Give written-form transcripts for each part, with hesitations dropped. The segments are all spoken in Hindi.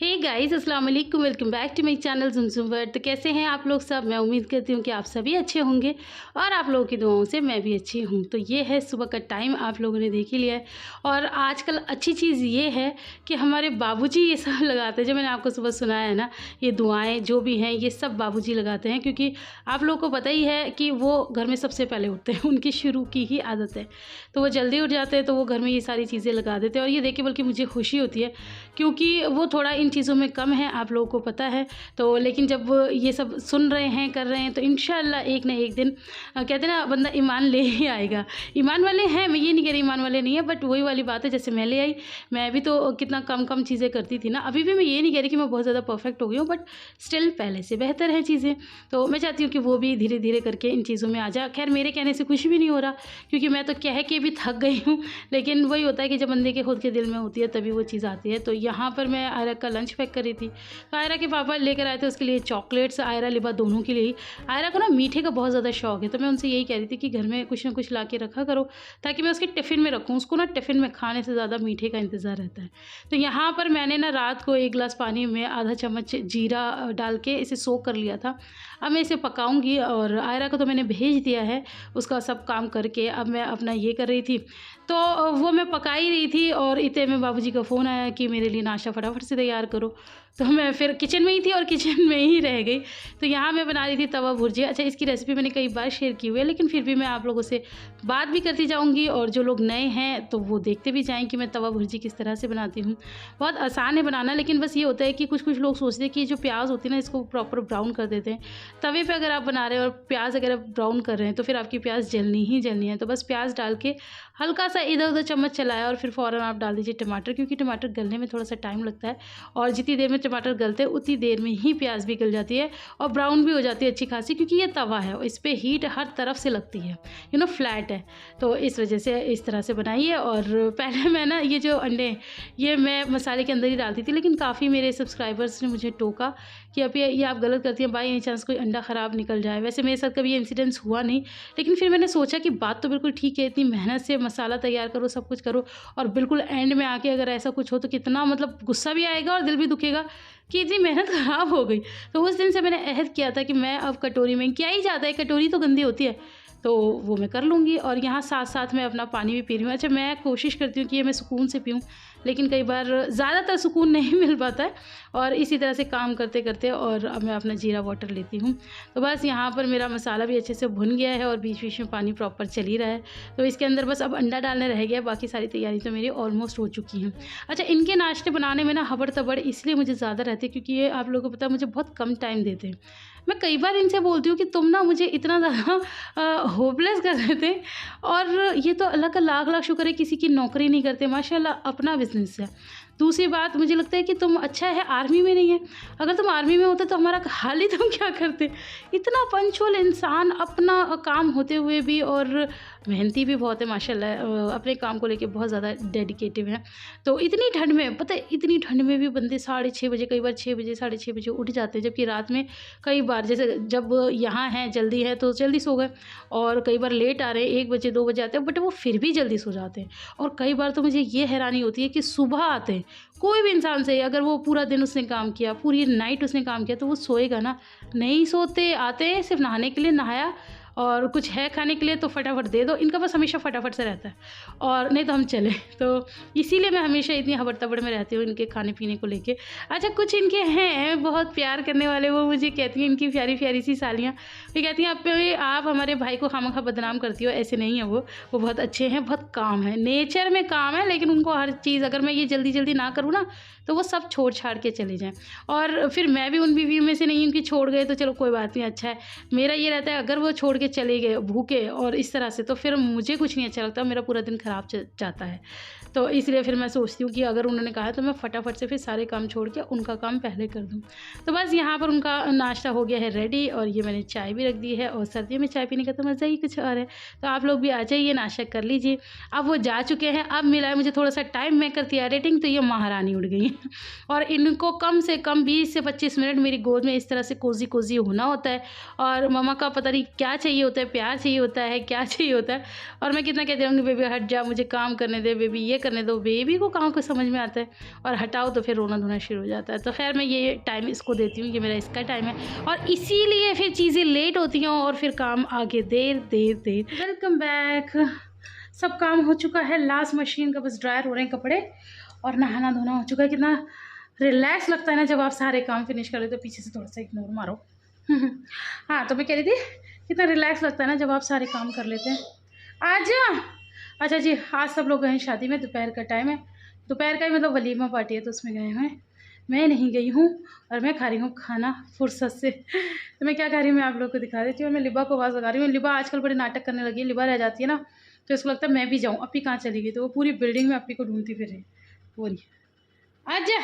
हे गाइस अस्सलाम वालेकुम, welcome back to my channel Zumzum world. तो कैसे हैं आप लोग सब? मैं उम्मीद करती हूँ कि आप सभी अच्छे होंगे और आप लोगों की दुआओं से मैं भी अच्छी हूँ। तो ये है सुबह का टाइम, आप लोगों ने देख ही लिया है। और आजकल अच्छी चीज़ ये है कि हमारे बाबूजी ये सब लगाते हैं, जो मैंने आपको सुबह सुनाया है ना, ये दुआएँ जो भी हैं ये सब बाबूजी लगाते हैं, क्योंकि आप लोगों को पता ही है कि वो घर में सबसे पहले उठते हैं, उनकी शुरू की ही आदत है। तो वो जल्दी उठ जाते हैं, तो वो घर में ये सारी चीज़ें लगा देते हैं। और ये देख के बल्कि मुझे खुशी होती है, क्योंकि वो थोड़ा इन चीज़ों में कम है, आप लोगों को पता है। तो लेकिन जब ये सब सुन रहे हैं, कर रहे हैं, तो इंशाअल्लाह एक ना एक दिन कहते हैं ना, बंदा ईमान ले ही आएगा। ईमान वाले हैं, मैं ये नहीं कह रही ईमान वाले नहीं है, बट वही वाली बात है, जैसे मैं ले आई, मैं भी तो कितना कम चीज़ें करती थी ना। अभी भी मैं ये नहीं कह रही कि मैं बहुत ज़्यादा परफेक्ट हो गई हूँ, बट स्टिल पहले से बेहतर है चीज़ें। तो मैं चाहती हूँ कि वो भी धीरे धीरे करके इन चीज़ों में आ जाए। खैर मेरे कहने से कुछ भी नहीं हो रहा, क्योंकि मैं तो कह के भी थक गई हूँ, लेकिन वही होता है कि जब बंदे के खुद के दिल में होती है तभी वो चीज़ आती है। तो यहाँ पर मैं आयरा का लंच पैक कर रही थी, तो आयरा के पापा लेकर आए थे उसके लिए चॉकलेट्स, आयरा लिबा दोनों के लिए ही। आयरा को ना मीठे का बहुत ज़्यादा शौक है, तो मैं उनसे यही कह रही थी कि घर में कुछ ना कुछ ला के रखा करो, ताकि मैं उसके टिफ़िन में रखूँ। उसको ना टिफ़िन में खाने से ज़्यादा मीठे का इंतज़ार रहता है। तो यहाँ पर मैंने ना रात को 1 गिलास पानी में आधा चम्मच जीरा डाल के इसे सोक कर लिया था। अब मैं इसे पकाऊँगी, और आयरा को तो मैंने भेज दिया है उसका सब काम करके। अब मैं अपना ये कर रही थी, तो वो मैं पका ही रही थी, और इतने में बाबूजी का फ़ोन आया कि मेरे लिए नाश्ता फटाफट से तैयार करो। तो मैं फिर किचन में ही थी और किचन में ही रह गई। तो यहाँ मैं बना रही थी तवा भुर्जी। अच्छा, इसकी रेसिपी मैंने कई बार शेयर की हुई है, लेकिन फिर भी मैं आप लोगों से बात भी करती जाऊँगी, और जो लोग नए हैं तो वो देखते भी जाएँ कि मैं तवा भुर्जी किस तरह से बनाती हूँ। बहुत आसान है बनाना, लेकिन बस ये होता है कि कुछ लोग सोचते हैं कि जो प्याज़ होती है ना, इसको प्रॉपर ब्राउन कर देते हैं। तवे पे अगर आप बना रहे हैं और प्याज़ अगर आप ब्राउन कर रहे हैं, तो फिर आपकी प्याज़ जलनी ही जलनी है। तो बस प्याज़ डाल के हल्का सा इधर-उधर चम्मच चलाया, और फिर फ़ौरन आप डाल दीजिए टमाटर, क्योंकि टमाटर गलने में थोड़ा-सा टाइम लगता है, और जितनी देर में टमाटर गलते हैं उतनी देर में ही प्याज़ भी गल जाती है और ब्राउन भी हो जाती है अच्छी खासी, क्योंकि ये तवा है और इस पे हीट हर तरफ से लगती है, फ्लैट है। तो इस वजह से इस तरह से बनाइए। और पहले मैं ना ये जो अंडे, ये मैं मसाले के अंदर ही डालती थी, लेकिन काफ़ी मेरे सब्सक्राइबर्स ने मुझे टोका कि अब ये आप गलत करती हैं, बाई एनी चांस कोई अंडा ख़राब निकल जाए। वैसे मेरे साथ कभी ये इंसिडेंस हुआ नहीं, लेकिन फिर मैंने सोचा कि बात तो बिल्कुल ठीक है, इतनी मेहनत से मसाला तैयार करो, सब कुछ करो, और बिल्कुल एंड में आके अगर ऐसा कुछ हो तो कितना गुस्सा भी आएगा और दिल भी दुखेगा कि इतनी मेहनत ख़राब हो गई। तो उस दिन से मैंने अहद किया था कि मैं अब कटोरी में क्या ही जाता है, कटोरी तो गंदी होती है, तो वो मैं कर लूँगी। और यहाँ साथ-साथ मैं अपना पानी भी पी रही हूँ। अच्छा, मैं कोशिश करती हूँ कि ये मैं सुकून से पीऊँ, लेकिन कई बार ज़्यादातर सुकून नहीं मिल पाता है, और इसी तरह से काम करते-करते और अब मैं अपना जीरा वाटर लेती हूँ। तो बस यहाँ पर मेरा मसाला भी अच्छे से भुन गया है, और बीच-बीच में पानी प्रॉपर चल ही रहा है। तो इसके अंदर बस अब अंडा डालना रह गया है, बाकी सारी तैयारी तो मेरी ऑलमोस्ट हो चुकी है। अच्छा, इनके नाश्ते बनाने में ना हबड़-तबड़ इसलिए मुझे ज़्यादा रहती है, क्योंकि ये आप लोगों को पता है मुझे बहुत कम टाइम देते हैं। मैं कई बार इनसे बोलती हूँ कि तुम ना मुझे इतना ज़्यादा होपलेस कर देते हैं, और ये तो अल्लाह का लाख-लाख शुक्र है किसी की नौकरी नहीं करते, माशाल्लाह अपना बिज़नेस है। दूसरी बात, मुझे लगता है कि तुम अच्छा है आर्मी में नहीं है, अगर तुम आर्मी में होते तो हमारा हाल ही तुम क्या करते। इतना पंचुअल इंसान, अपना काम होते हुए भी, और मेहनती भी बहुत है माशाल्लाह, अपने काम को लेके बहुत ज़्यादा डेडिकेटिव हैं। तो इतनी ठंड में पता है, इतनी ठंड में भी बंदे 6:30 बजे, कई बार 6 बजे, 6:30 बजे उठ जाते हैं, जबकि रात में कई बार जैसे जब यहाँ हैं जल्दी है तो जल्दी सो गए, और कई बार लेट आ रहे हैं 1 बजे 2 बजे आते हैं, बट वो फिर भी जल्दी सो जाते हैं। और कई बार तो मुझे ये हैरानी होती है कि सुबह आते हैं, कोई भी इंसान से अगर वो पूरा दिन उसने काम किया, पूरी नाइट उसने काम किया, तो वो सोएगा ना, नहीं सोते, आते हैं सिर्फ नहाने के लिए, नहाया और कुछ है खाने के लिए तो फटाफट दे दो, इनका बस हमेशा फटाफट से रहता है, और नहीं तो हम चले। तो इसीलिए मैं हमेशा इतनी हबड़-तबड़ में रहती हूँ इनके खाने-पीने को लेके। अच्छा, कुछ इनके हैं बहुत प्यार करने वाले, वो मुझे कहती हैं, इनकी प्यारी-प्यारी सी सालियाँ, ये कहती हैं आप हमारे भाई को खामख़ा बदनाम करती हो, ऐसे नहीं है वो बहुत अच्छे हैं, बहुत काम है, नेचर में काम है, लेकिन उनको हर चीज़, अगर मैं ये जल्दी-जल्दी ना करूँ ना, तो वो सब छोड़-छाड़ के चले जाएँ। और फिर मैं भी उन बीवियों में से नहीं हूँ कि छोड़ गए तो चलो कोई बात नहीं, अच्छा है। मेरा ये रहता है, अगर वो छोड़ के चले गए भूखे और इस तरह से, तो फिर मुझे कुछ नहीं अच्छा लगता, मेरा पूरा दिन ख़राब जाता है। तो इसलिए फिर मैं सोचती हूँ कि अगर उन्होंने कहा है तो मैं फटाफट से फिर सारे काम छोड़ के उनका काम पहले कर दूँ। तो बस यहाँ पर उनका नाश्ता हो गया है रेडी, और ये मैंने चाय भी रख दी है, और सर्दियों में चाय पीने का तो मज़ा ही कुछ और है। तो आप लोग भी आ जाइए, नाश्ता कर लीजिए। अब वो जा चुके हैं, अब मिला है मुझे थोड़ा सा टाइम, मैं करती एडिटिंग, तो ये महारानी उठ गई हैं। और इनको कम से कम 20 से 25 मिनट मेरी गोद में इस तरह से कोज़ी-कोज़ी होना होता है, और मम्मा का पता नहीं क्या चाहिए होता है, प्यार चाहिए होता है, क्या चाहिए होता है। और मैं कितना कहती रहूँगी, बेबी हट जा, मुझे काम करने दे, बेबी ये करने दो, बेबी को कहाँ कुछ समझ में आता है, और हटाओ तो फिर रोना-धोना शुरू हो जाता है। तो खैर मैं ये टाइम इसको देती हूँ, ये मेरा इसका टाइम है, और इसीलिए फिर चीज़ें लेट होती हैं और फिर काम आगे देर। Welcome back. सब काम हो चुका है, लास्ट मशीन का बस ड्रायर हो रहे हैं कपड़े, और नहाना धोना हो चुका है। कितना रिलैक्स लगता है ना जब आप सारे काम फिनिश कर लेते हो। पीछे से थोड़ा सा इग्नोर मारो। हाँ, तो मैं कह रही थी, कितना रिलैक्स लगता है ना जब आप सारे काम कर लेते हैं। आजा। अच्छा जी, आज सब लोग गए हैं शादी में, दोपहर का टाइम है, दोपहर का ही मतलब वलीमा पार्टी है, तो उसमें गए हुए हैं। मैं नहीं गई हूँ, और मैं खा रही हूँ खाना फुर्सत से। तो मैं क्या खा रही हूँ मैं आप लोग को दिखा देती हूँ। और मैं लिबा को आवाज़ लगा रही हूँ। लिबा आजकल बड़े नाटक करने लगी है, लिबा रह जाती है ना, तो इसको लगता है मैं भी जाऊँ, अपी कहाँ चली गई, तो वो पूरी बिल्डिंग में अपी को ढूंढती फिर रही पूरी। आजा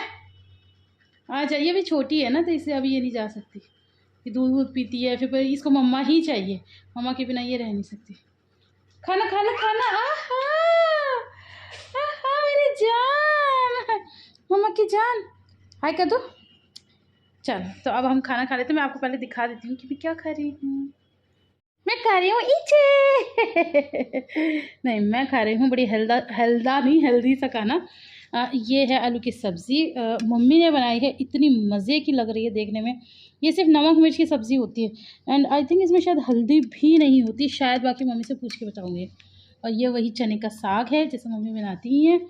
आजा, ये भी छोटी है ना, तो इससे अभी ये नहीं जा सकती, कि दूध पीती है, फिर इसको मम्मा ही चाहिए, मम्मा के बिना ये रह नहीं सकती। खाना खाना खाना, आहा आहा मेरी जान, मम्मा की जान, हाय कर दो। चलो, तो अब हम खाना खा लेते हैं। मैं आपको पहले दिखा देती हूँ कि मैं क्या खा रही हूँ। मैं खा रही हूँ इचे। नहीं, मैं खा रही हूँ बड़ी हेल्दी सा खाना। ये है आलू की सब्ज़ी, मम्मी ने बनाई है, इतनी मज़े की लग रही है देखने में। ये सिर्फ नमक मिर्च की सब्ज़ी होती है, एंड आई थिंक इसमें शायद हल्दी भी नहीं होती, शायद, बाकी मम्मी से पूछ के बताऊँगी। और ये वही चने का साग है जैसे मम्मी बनाती ही हैं।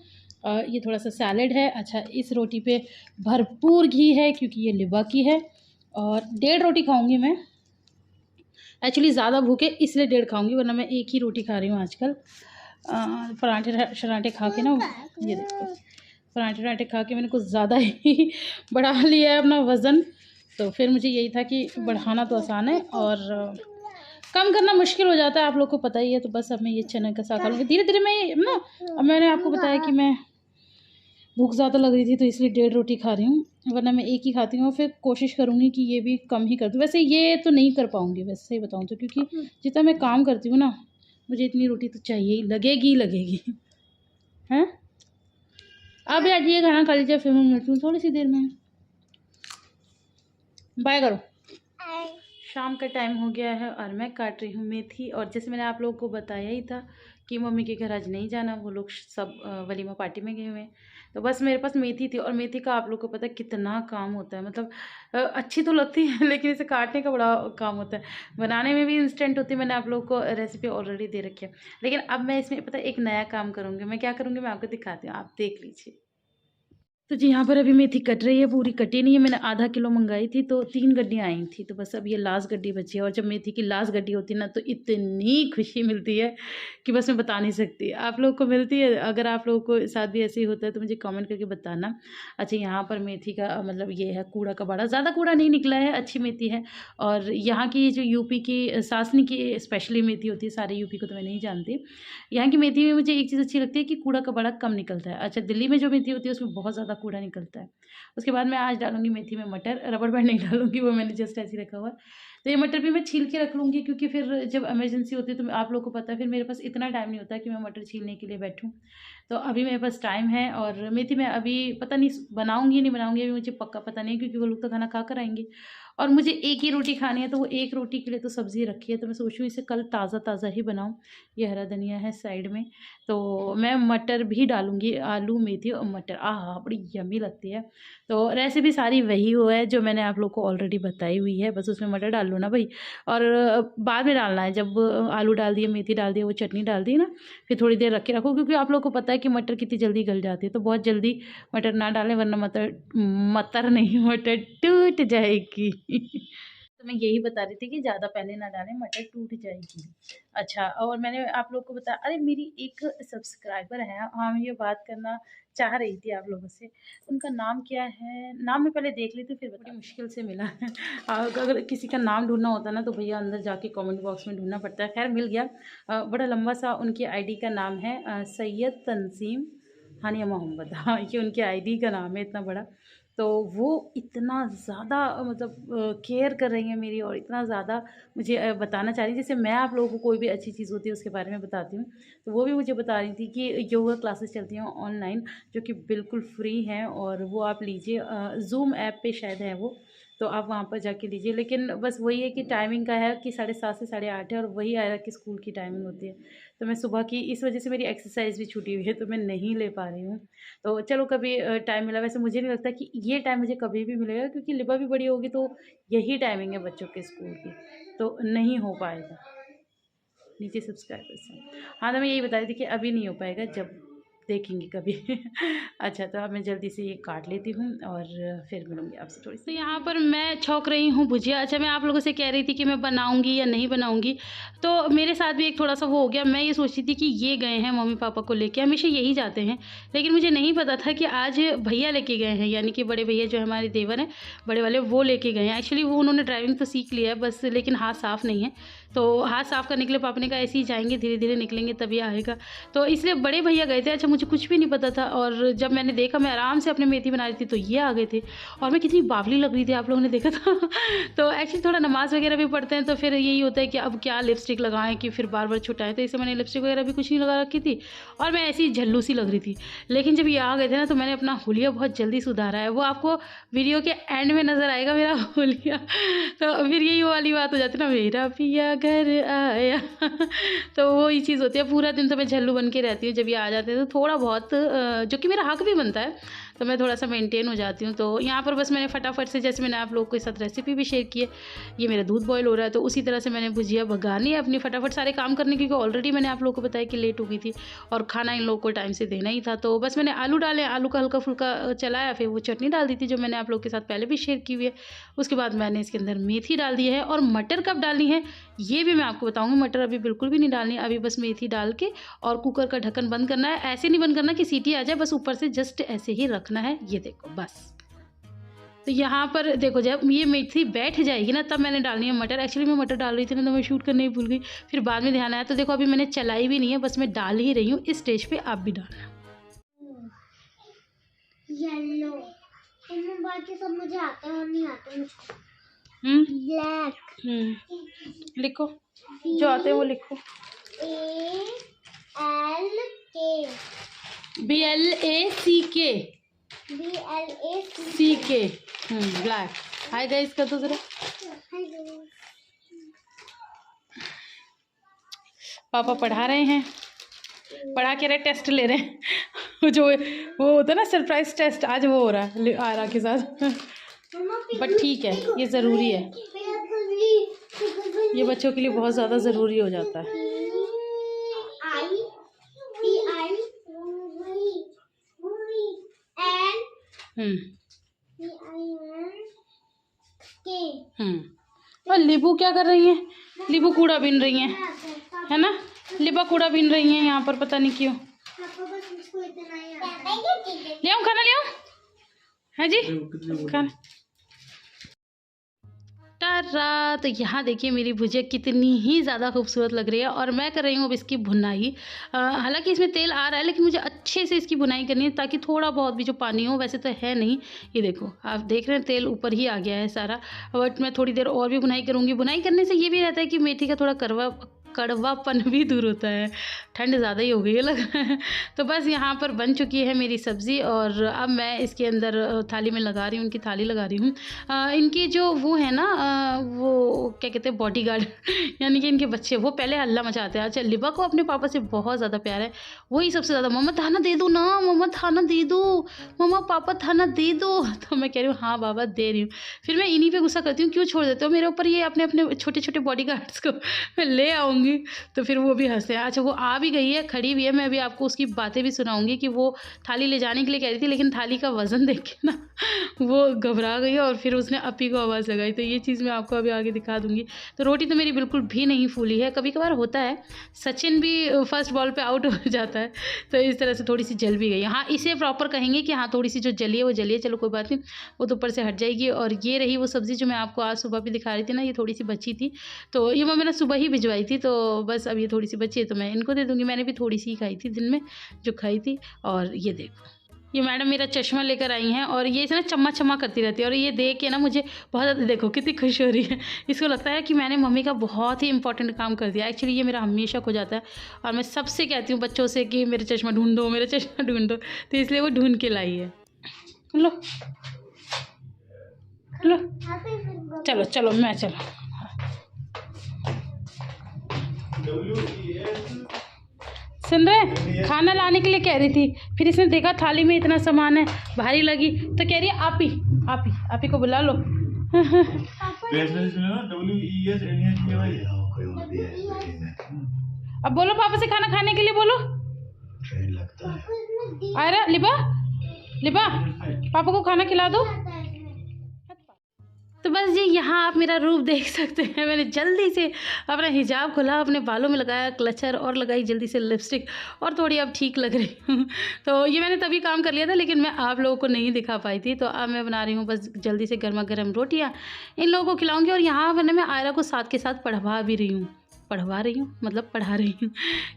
ये थोड़ा सा सैलेड है। अच्छा, इस रोटी पे भरपूर घी है क्योंकि ये लिबा की है, और 1.5 रोटी खाऊँगी मैं। एक्चुअली ज़्यादा भूखे इसलिए 1.5 खाऊँगी, वरना मैं एक ही रोटी खा रही हूँ आजकल। पराठे शराठे खा के ना, ये देखो, पराठे खा के मैंने कुछ ज़्यादा ही बढ़ा लिया है अपना वज़न। तो फिर मुझे यही था कि बढ़ाना तो आसान है और कम करना मुश्किल हो जाता है, आप लोग को पता ही है। तो बस अब मैं ये चने का साग खा लूँगी धीरे धीरे। मैं ना, अब मैंने आपको बताया कि मैं भूख ज़्यादा लग रही थी तो इसलिए 1.5 रोटी खा रही हूँ, वरना मैं एक ही खाती हूँ। फिर कोशिश करूँगी कि ये भी कम ही कर दूँ। वैसे ये तो नहीं कर पाऊँगी, वैसे सही बताऊँ तो, क्योंकि जितना मैं काम करती हूँ ना, मुझे इतनी रोटी तो चाहिए ही, लगेगी। हैं, आप भी आइए, खाना खा लीजिए, फिर मैं मिलती हूँ थोड़ी सी देर में। बाय करो। शाम का टाइम हो गया है और मैं काट रही हूँ मेथी। और जैसे मैंने आप लोगों को बताया ही था कि मम्मी के घर आज नहीं जाना, वो लोग सब वलीमा पार्टी में गए हुए हैं। तो बस मेरे पास मेथी थी, और मेथी का आप लोग को पता है कितना काम होता है। मतलब अच्छी तो लगती है लेकिन इसे काटने का बड़ा काम होता है। बनाने में भी इंस्टेंट होती है, मैंने आप लोग को रेसिपी ऑलरेडी दे रखी है। लेकिन अब मैं इसमें पता है एक नया काम करूँगी। मैं क्या करूँगी मैं आपको दिखाती हूँ, आप देख लीजिए। तो जी, यहाँ पर अभी मेथी कट रही है, पूरी कटी नहीं है। मैंने आधा किलो मंगाई थी तो 3 गड्डियाँ आई थी, तो बस अब ये लास्ट गड्डी बची है। और जब मेथी की लास्ट गड्डी होती है ना, तो इतनी खुशी मिलती है कि बस मैं बता नहीं सकती। आप लोग को मिलती है? अगर आप लोगों को साथ भी ऐसे ही होता है तो मुझे कमेंट करके बताना। अच्छा, यहाँ पर मेथी का मतलब ये है कूड़ा कबाड़ा, ज़्यादा कूड़ा नहीं निकला है, अच्छी मेथी है। और यहाँ की जो यूपी की सासनी की स्पेशली मेथी होती है, सारे यूपी को तो मैं नहीं जानती। यहाँ की मेथी में मुझे एक चीज़ अच्छी लगती है कि कूड़ा कबाड़ा कम निकलता है। अच्छा, दिल्ली में जो मेथी होती है उसमें बहुत ज़्यादा कूड़ा निकलता है। उसके बाद मैं आज डालूँगी मेथी में मटर, रबड़ बैंड नहीं डालूँगी, वो मैंने जस्ट ऐसे ही रखा हुआ है। तो ये मटर भी मैं छील के रख लूँगी, क्योंकि फिर जब इमरजेंसी होती है तो आप लोगों को पता है फिर मेरे पास इतना टाइम नहीं होता कि मैं मटर छीलने के लिए बैठूँ। तो अभी मेरे पास टाइम है, और मेथी मैं अभी पता नहीं बनाऊँगी नहीं बनाऊँगी, अभी मुझे पक्का पता नहीं, क्योंकि वो लोग तो खाना खा कर आएँगे और मुझे एक ही रोटी खानी है, तो वो एक रोटी के लिए तो सब्ज़ी रखी है, तो मैं सोच रही हूँ इसे कल ताज़ा-ताज़ा ही बनाऊँ। ये हरा धनिया है साइड में, तो मैं मटर भी डालूँगी, आलू, मेथी और मटर, आहा! बड़ी यम्मी लगती है। तो रेसिपी सारी वही वो है जो मैंने आप लोग को ऑलरेडी बताई हुई है, बस उसमें मटर डाल लो ना भई, और बाद में डालना है, जब आलू डाल दिए, मेथी डाल दिया, वो चटनी डाल दी ना, फिर थोड़ी देर रख के रखो, क्योंकि आप लोग को पता है कि मटर कितनी जल्दी गल जाती है, तो बहुत जल्दी मटर ना डालें, वरना मटर टूट जाएगी। तो मैं यही बता रही थी कि ज़्यादा पहले ना डालें, मटर टूट जाएगी। अच्छा, और मैंने आप लोग को बताया, अरे मेरी एक सब्सक्राइबर है, हाँ, ये बात करना चाह रही थी आप लोगों से, उनका नाम क्या है? नाम मैं पहले देख लेती हूँ फिर बड़ी मुश्किल से मिला है। अगर किसी का नाम ढूँढना होता ना तो भैया अंदर जाके कमेंट बॉक्स में ढूँढना पड़ता है, खैर मिल गया। बड़ा लंबा सा उनकी आईडी का नाम है, सैयद तंसीम हानिया मोहम्मद, हाँ, ये उनकी आईडी का नाम है इतना बड़ा। तो वो इतना ज़्यादा मतलब केयर कर रही हैं मेरी, और इतना ज़्यादा मुझे बताना चाह रही हैं, जैसे मैं आप लोगों को कोई भी अच्छी चीज़ होती है उसके बारे में बताती हूँ, तो वो भी मुझे बता रही थी कि योगा क्लासेस चलती हैं ऑनलाइन, जो कि बिल्कुल फ्री हैं, और वो आप लीजिए, ज़ूम ऐप पे शायद है वो, तो आप वहाँ पर जाके लीजिए। लेकिन बस वही है कि टाइमिंग का है कि 7:30 से 8:30 है, और वही आयरा की स्कूल की टाइमिंग होती है, तो मैं सुबह की इस वजह से मेरी एक्सरसाइज भी छूटी हुई है, तो मैं नहीं ले पा रही हूँ। तो चलो कभी टाइम मिला, वैसे मुझे नहीं लगता कि ये टाइम मुझे कभी भी मिलेगा, क्योंकि लिबा भी बड़ी होगी, तो यही टाइमिंग है बच्चों के स्कूल की, तो नहीं हो पाएगा। नीचे सब्सक्राइबर्स हैं, हाँ, तो मैं यही बता रही थी कि अभी नहीं हो पाएगा, जब देखेंगे कभी। अच्छा, तो अब मैं जल्दी से ये काट लेती हूँ और फिर मिलूँगी आपसे थोड़ी सी। तो यहाँ पर मैं छौंक रही हूँ भुजिया। अच्छा, मैं आप लोगों से कह रही थी कि मैं बनाऊँगी या नहीं बनाऊँगी, तो मेरे साथ भी एक थोड़ा-सा वो हो गया। मैं ये सोचती थी कि ये गए हैं मम्मी-पापा को लेके, हमेशा यही जाते हैं, लेकिन मुझे नहीं पता था कि आज भैया लेके गए हैं, यानी कि बड़े भैया जो हमारे देवर हैं, बड़े वाले, वो लेके गए हैं। एक्चुअली वो उन्होंने ड्राइविंग तो सीख लिया है बस, लेकिन हाथ साफ़ नहीं है, तो हाथ साफ़ करने के लिए पापा ने कहा ऐसे ही जाएँगे, धीरे-धीरे निकलेंगे तभी आएगा, तो इसलिए बड़े भैया गए थे। अच्छा, मुझे कुछ भी नहीं पता था, और जब मैंने देखा, मैं आराम से अपनी मेथी बना रही थी, तो ये आ गए थे, और मैं कितनी बावली लग रही थी, आप लोगों ने देखा था। तो एक्चुअली थोड़ा नमाज़ वगैरह भी पढ़ते हैं, तो फिर यही होता है कि अब क्या लिपस्टिक लगाएँ कि फिर बार-बार छुटाएँ, तो इससे मैंने लिपस्टिक वगैरह भी कुछ नहीं लगा रखी थी, और मैं ऐसी झल्लू सी लग रही थी। लेकिन जब ये आ गए थे ना, तो मैंने अपना हुलिया बहुत जल्दी सुधारा है, वो आपको वीडियो के एंड में नज़र आएगा मेरा हुलिया। तो फिर यही वाली बात हो जाती है ना, मेरा पिया घर आया। तो वो ही चीज़ होती है, पूरा दिन तो मैं झल्लू बन के रहती हूँ, जब ये आ जाते हैं तो थोड़ा बहुत जो कि मेरा हक भी बनता है, तो मैं थोड़ा सा मेंटेन हो जाती हूँ। तो यहाँ पर बस मैंने फटाफट से, जैसे मैंने आप लोगों के साथ रेसिपी भी शेयर की है, ये मेरा दूध बॉयल हो रहा है, तो उसी तरह से मैंने भुजिया भगानी है अपनी, फटाफट सारे काम करने, क्योंकि ऑलरेडी मैंने आप लोगों को बताया कि लेट हो गई थी और खाना इन लोगों को टाइम से देना ही था। तो बस मैंने आलू डाले, आलू का हल्का फुल्का चलाया, फिर वो चटनी डाल दी थी जो मैंने आप लोगों के साथ पहले भी शेयर की हुई है। उसके बाद मैंने इसके अंदर मेथी डाल दी है, और मटर कब डालनी है ये भी मैं आपको बताऊँगी। मटर अभी बिल्कुल भी नहीं डालनी है, अभी बस मेथी डाल के और कुकर का ढक्कन बंद करना है। ऐसे नहीं बंद करना कि सीटी आ जाए, बस ऊपर से जस्ट ऐसे ही रखना है, ये देखो बस। तो यहाँ पर देखो, जब ये मेथी बैठ जाएगी ना, तब मैंने डालनी है मटर। एक्चुअली मैं मटर डाल रही थी ना, तो मैं शूट करने ही भूल गई, फिर बाद में ध्यान आया। तो देखो अभी मैंने चलाई भी नहीं है, बस मैं डाल ही रही हूँ। इस स्टेज पे आप भी डालना। येलो, बाकी सब मुझे आते हैं और नहीं आते मुझको। ब्लैक, लिखो, जो आते हैं वो लिखो। BLACK black. हाय गाइस कर दो जरा। पापा पढ़ा रहे हैं, पढ़ा के रहे, टेस्ट ले रहे हैं। जो वो होता है ना सरप्राइज टेस्ट, आज वो हो रहा है आयरा के साथ। बट ठीक है, ये ज़रूरी है, ये बच्चों के लिए बहुत ज़्यादा ज़रूरी हो जाता है। और लिबू क्या कर रही हैं? लिबू कूड़ा बीन रही हैं, है ना? लिबा कूड़ा बीन रही हैं यहाँ पर, पता नहीं क्यों। ले आओ खाना, ले आओ। है जी खाना। टारा। तो यहाँ देखिए मेरी भुजिया कितनी ही ज़्यादा खूबसूरत लग रही है और मैं कर रही हूँ अब इसकी भुनाई। हालांकि इसमें तेल आ रहा है लेकिन मुझे अच्छे से इसकी भुनाई करनी है ताकि थोड़ा बहुत भी जो पानी हो, वैसे तो है नहीं, ये देखो आप देख रहे हैं तेल ऊपर ही आ गया है सारा। बट मैं थोड़ी देर और भी भुनाई करूँगी। भुनाई करने से ये भी रहता है कि मेथी का थोड़ा कड़वापन भी दूर होता है। ठंड ज़्यादा ही हो गई है लग रहा है। तो बस यहाँ पर बन चुकी है मेरी सब्ज़ी और अब मैं इसके अंदर थाली में लगा रही हूँ, उनकी थाली लगा रही हूँ। इनकी जो वो है ना वो क्या कहते हैं बॉडीगार्ड यानी कि इनके बच्चे, वो पहले हल्ला मचाते हैं। अच्छा, लिबा को अपने पापा से बहुत ज़्यादा प्यार है, वही सबसे ज़्यादा मम्मा थाना दे दो ना, मम्मा थाना दे दो, मम्मा पापा थाना दे दो। तो मैं कह रही हूँ हाँ बाबा दे रही हूँ। फिर मैं इन्हीं पर गुस्सा करती हूँ, क्यों छोड़ देते हो मेरे ऊपर ये अपने अपने छोटे छोटे बॉडीगार्ड्स को, मैं ले आऊँगी। तो फिर वो भी हंसते हैं। अच्छा, वो आ भी गई है, खड़ी भी है, मैं अभी आपको उसकी बातें भी सुनाऊंगी कि वो थाली ले जाने के लिए कह रही थी लेकिन थाली का वज़न देख के ना वो घबरा गई और फिर उसने अपी को आवाज़ लगाई। तो ये चीज़ मैं आपको अभी आगे दिखा दूंगी। तो रोटी तो मेरी बिल्कुल भी नहीं फूली है, कभी कभार होता है, सचिन भी फर्स्ट बॉल पे आउट हो जाता है तो इस तरह से थोड़ी सी जल भी गई। हाँ, इसे प्रॉपर कहेंगे कि हाँ थोड़ी सी जो जली है वो जली है, चलो कोई बात नहीं, वो तो ऊपर से हट जाएगी। और ये रही वो सब्ज़ी जो मैं आपको आज सुबह भी दिखा रही थी ना, ये थोड़ी सी बची थी, तो ये मैंने सुबह ही भिजवाई थी, तो बस अब ये थोड़ी सी बची है तो मैं इनको दे दूँगी। मैंने भी थोड़ी सी ही खाई थी दिन में जो खाई थी। और ये देखो ये मैडम मेरा चश्मा लेकर आई हैं और ये इसे ना चम्मा चम्मा करती रहती है और ये देख के ना मुझे बहुत ज़्यादा, देखो कितनी खुश हो रही है। इसको लगता है कि मैंने मम्मी का बहुत ही इंपॉर्टेंट काम कर दिया। एक्चुअली ये मेरा हमेशा हो जाता है और मैं सबसे कहती हूँ बच्चों से कि मेरे चश्मा ढूंढो, मेरा चश्मा ढूंढो, तो इसलिए वो ढूंढ के लाई है। लो लो चलो चलो मैं चलो। सुन रहे, खाना लाने के लिए कह रही थी, फिर इसने देखा थाली में इतना सामान है, भारी लगी, तो कह रही है आप ही को बुला लो। अब बोलो पापा से खाना खाने के लिए बोलो। आयरा, लिबा पापा को खाना खिला दो। तो बस जी यहाँ आप मेरा रूप देख सकते हैं। मैंने जल्दी से अपना हिजाब खोला, अपने बालों में लगाया क्लचर और लगाई जल्दी से लिपस्टिक और थोड़ी अब ठीक लग रही हूँ। तो ये मैंने तभी काम कर लिया था लेकिन मैं आप लोगों को नहीं दिखा पाई थी। तो अब मैं बना रही हूँ बस जल्दी से गर्मा गर्म रोटियाँ, इन लोगों को खिलाऊँगी। और यहाँ मैंने मैं आयरा को साथ के साथ पढ़ा रही हूँ, मतलब पढ़ा रही हूँ।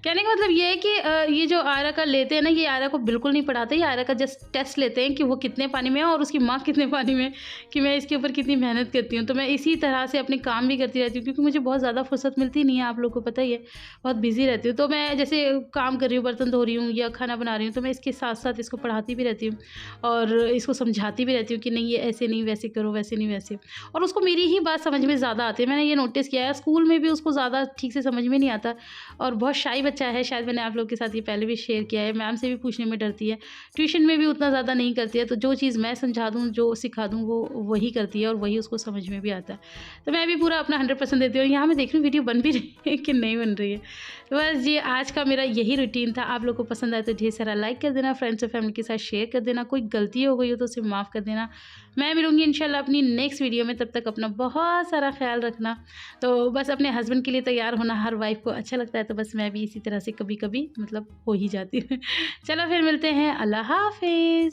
कहने का मतलब ये है कि ये जो आयरा का लेते हैं ना, ये आयरा को बिल्कुल नहीं पढ़ाते, ये आयरा का जस्ट टेस्ट लेते हैं कि वो कितने पानी में है और उसकी माँ कितने पानी में, कि मैं इसके ऊपर कितनी मेहनत करती हूँ। तो मैं इसी तरह से अपने काम भी करती रहती हूँ क्योंकि मुझे बहुत ज़्यादा फुर्सत मिलती नहीं है, आप लोगों को पता ही है, बहुत बिजी रहती हूँ। तो मैं जैसे काम कर रही हूँ, बर्तन धो रही हूँ या खाना बना रही हूँ, तो मैं इसके साथ साथ इसको पढ़ाती भी रहती हूँ और इसको समझाती भी रहती हूँ कि नहीं ये ऐसे नहीं वैसे करो, वैसे नहीं वैसे। और उसको मेरी ही बात समझ में ज़्यादा आती है, मैंने ये नोटिस किया है। स्कूल में भी उसको ज़्यादा ठीक से समझ में नहीं आता और बहुत शाई बच्चा है, शायद मैंने आप लोगों के साथ ये पहले भी शेयर किया है। मैम से भी पूछने में डरती है, ट्यूशन में भी उतना ज़्यादा नहीं करती है। तो जो चीज़ मैं समझा दूँ, जो सिखा दूँ, वो वही करती है और वही उसको समझ में भी आता है। तो मैं भी पूरा अपना 100% देती हूँ। यहाँ मैं देख रही हूँ वीडियो बन भी रही है कि नहीं बन रही है। तो बस ये आज का मेरा यही रूटीन था। आप लोग को पसंद आए तो ढेर सारा लाइक कर देना, फ्रेंड्स और फैमिली के साथ शेयर कर देना, कोई गलती हो गई हो तो उसे माफ़ कर देना। मैं मिलूँगी इंशाल्लाह अपनी नेक्स्ट वीडियो में, तब तक अपना बहुत सारा ख्याल रखना। तो बस अपने हस्बैंड के लिए तैयार होना हर वाइफ को अच्छा लगता है, तो बस मैं भी इसी तरह से कभी कभी मतलब हो ही जाती हूँ। चलो फिर मिलते हैं, अल्लाह हाफिज़।